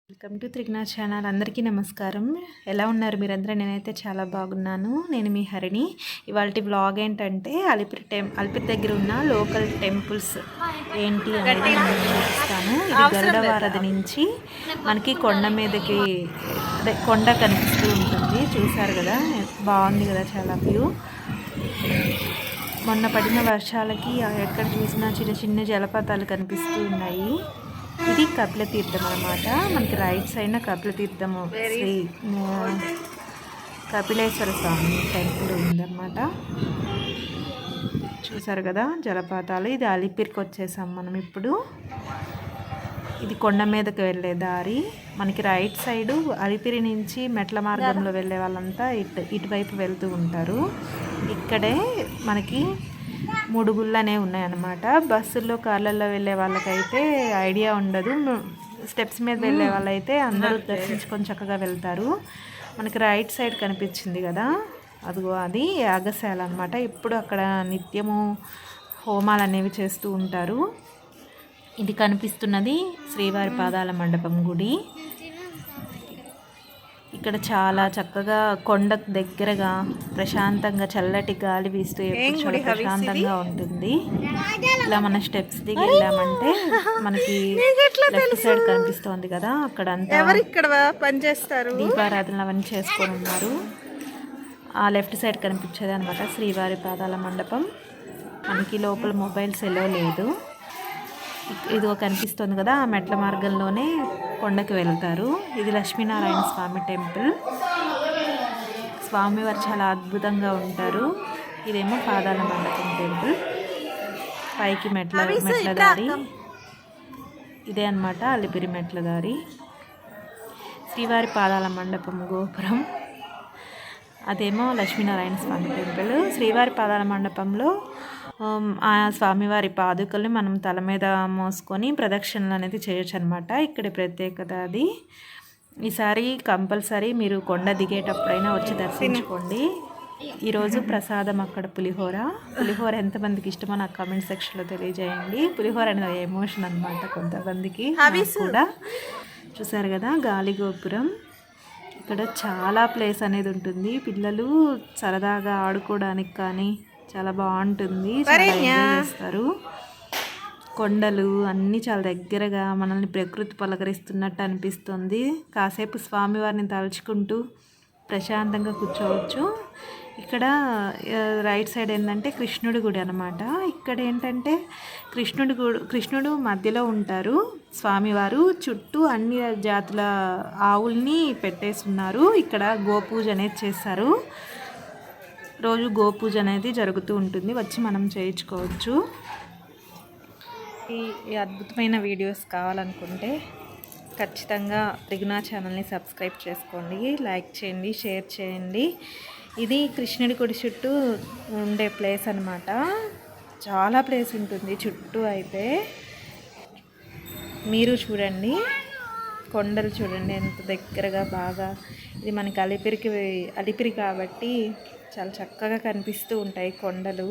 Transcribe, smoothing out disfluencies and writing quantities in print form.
Welcome to త్రిజ్ఞా channel. అందరికీ నమస్కారం. ఎలా ఉన్నారు మీరందరూ? నేనైతే చాలా బాగున్నాను. నేను మీ హరిణి. ఇవాళ వ్లాగ్ ఏంటంటే అలిపిరి దగ్గర ఉన్న లోకల్ టెంపుల్స్ ఏంటి అనేది నేను చూపిస్తాను. ఇది గరుడవారధి నుంచి మనకి కొండ మీదకి అదే కొండ కనిపిస్తూ ఉంటుంది. చూసారు కదా, బాగుంది కదా, చాలా వ్యూ. మొన్న పడిన వర్షాలకి ఎక్కడ చూసినా చిన్న చిన్న జలపాతాలు కనిపిస్తూ ఉన్నాయి. ఇది కపిలతీర్థం అన్నమాట. మనకి రైట్ సైడ్ కపిలతీర్థము శ్రీ కపిలేశ్వర స్వామి టెంపుల్ ఉందన్నమాట. చూసారు కదా జలపాతాలు. ఇది అలిపిరికి వచ్చేసాం మనం ఇప్పుడు. ఇది కొండ మీదకి వెళ్ళే దారి. మనకి రైట్ సైడు అలిపిరి నుంచి మెట్ల మార్గంలో వెళ్ళే వాళ్ళంతా ఇటువైపు వెళ్తూ ఉంటారు. ఇక్కడే మనకి 3 గుళ్ళు అనేవి ఉన్నాయన్నమాట. బస్సుల్లో కార్లలో వెళ్ళే వాళ్ళకైతే ఐడియా ఉండదు. స్టెప్స్ మీద వెళ్ళే వాళ్ళైతే అందరూ దర్శించుకొని చక్కగా వెళ్తారు. మనకి రైట్ సైడ్ కనిపించింది కదా, అదిగో అది యాగశాల అనమాట. ఇప్పుడు అక్కడ నిత్యము హోమాలు అనేవి చేస్తూ ఉంటారు. ఇది కనిపిస్తున్నది శ్రీవారి పాదాల మండపం గుడి. ఇక్కడ చాలా చక్కగా కొండ దగ్గరగా ప్రశాంతంగా చల్లటి గాలి వీస్తూ చాలా ప్రశాంతంగా ఉంటుంది. ఇలా మన స్టెప్స్ దిగి వెళ్ళామంటే మనకి లెఫ్ట్ సైడ్ కనిపిస్తోంది కదా, అక్కడ అంతా దీపారాధనలు అవన్నీ చేసుకొని ఉన్నారు. ఆ లెఫ్ట్ సైడ్ కనిపించేది అనమాట శ్రీవారి పాదాల మండపం. మనకి లోపల మొబైల్స్ ఎలా లేదు. ఇదిగో కనిపిస్తుంది కదా, ఆ మెట్ల మార్గంలోనే కొండకి వెళ్తారు. ఇది లక్ష్మీనారాయణ స్వామి టెంపుల్. స్వామివారు చాలా అద్భుతంగా ఉంటారు. ఇదేమో పాదాల మండపం టెంపుల్. పైకి మెట్ల దారి ఇదే అనమాట, అలిపిరి మెట్ల దారి. శ్రీవారి పాదాల మండపం గోపురం, అదేమో లక్ష్మీనారాయణ స్వామి టెంపుల్. శ్రీవారి పాదాల మండపంలో ఆ స్వామివారి పాదుకల్ని మనం తల మీద మోసుకొని ప్రదక్షిణలు అనేది చేయొచ్చు అనమాట. ఇక్కడ ప్రత్యేకత అది. ఈసారి కంపల్సరీ మీరు కొండ దిగేటప్పుడైనా వచ్చి దర్శించుకోండి. ఈరోజు ప్రసాదం అక్కడ పులిహోర ఎంతమందికి ఇష్టమో నాకు కామెంట్ సెక్షన్లో తెలియజేయండి. పులిహోర అనేది ఎమోషన్ అనమాట కొంతమందికి కూడా. చూసారు కదా గాలి గోపురం. ఇక్కడ చాలా ప్లేస్ అనేది ఉంటుంది. పిల్లలు సరదాగా ఆడుకోవడానికి కానీ చాలా బాగుంటుంది. చాలా ఎంజాయ్ చేస్తారు. కొండలు అన్నీ చాలా దగ్గరగా మనల్ని ప్రకృతి పలకరిస్తున్నట్టు అనిపిస్తుంది. కాసేపు స్వామివారిని తలుచుకుంటూ ప్రశాంతంగా కూర్చోవచ్చు. ఇక్కడ రైట్ సైడ్ ఏంటంటే కృష్ణుడి గుడి అనమాట. ఇక్కడ ఏంటంటే కృష్ణుడు మధ్యలో ఉంటారు. స్వామివారు చుట్టూ అన్ని జాతుల ఆవుల్ని పెట్టేస్తున్నారు. ఇక్కడ గోపూజ అనేది చేస్తారు. రోజు గోపూజ అనేది జరుగుతూ ఉంటుంది. వచ్చి మనం చేయించుకోవచ్చు. ఈ అద్భుతమైన వీడియోస్ కావాలనుకుంటే ఖచ్చితంగా త్రిజ్ఞా ఛానల్ని సబ్స్క్రైబ్ చేసుకోండి, లైక్ చేయండి, షేర్ చేయండి. ఇది కృష్ణుడి గుడి చుట్టూ ఉండే ప్లేస్ అనమాట. చాలా ప్లేస్ ఉంటుంది చుట్టూ. అయితే మీరు చూడండి, కొండలు చూడండి ఎంత దగ్గరగా బాగా. ఇది మనకి అలిపిరి కాబట్టి చాలా చక్కగా కనిపిస్తూ ఉంటాయి కొండలు.